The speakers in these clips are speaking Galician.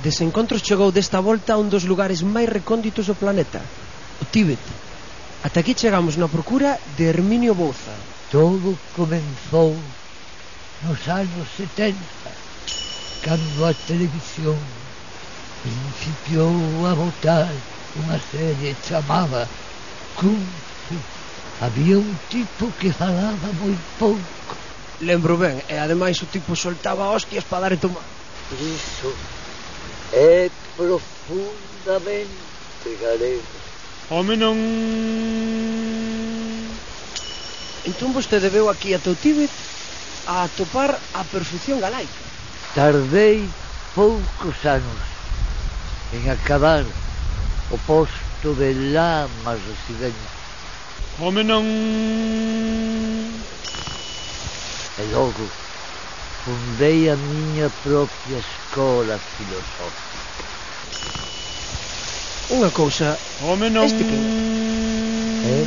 Desencontros chegou desta volta a un dos lugares máis recónditos do planeta, o Tíbet. Ata aquí chegamos na procura de Herminio Bouza. Todo comenzou nos anos 70, cando a televisión principiou a botar unha serie chamada Kung Fu. Había un tipo que falaba moi pouco. Lembro ben, e ademais o tipo soltaba hostias para dar e tomar. Iso é profundamente galego. Home, non... Entón vostede veu aquí ata o Tíbet a atopar a perfección galaica. Tardei poucos anos en acabar o posto de lama residente. Home, non... E logo fundei a miña propia escola filosófica. Unha cousa... Home, non... Este que... É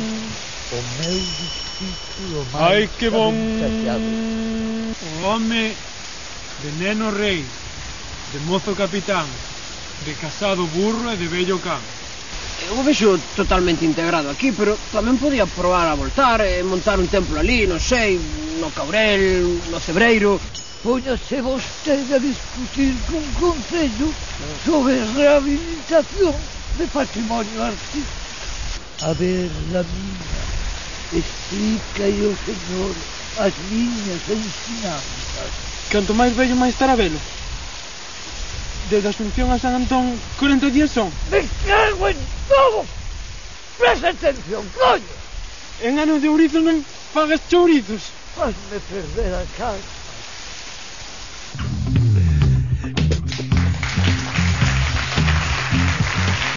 o meu discípulo máis Ai, que bon... avanzado. Home, de neno rei, de mozo capitán, de casado burro e de vello can. Eu o vexo totalmente integrado aquí, pero tamén podía probar a voltar e montar un templo ali, non sei, no Caurel, no Cebreiro. Póñase vostede a discutir con Concello sobre rehabilitación de patrimonio artístico. A ver, la miña, explica o señor as miñas ensinanzas. Canto máis vello, máis estará velo. Desde Asunción a San Antón, 40 días son. ¡Me cago en todo! ¡Presta atención, coño! En anos de ourizo non fagas chourizos. Hazme perder a casa.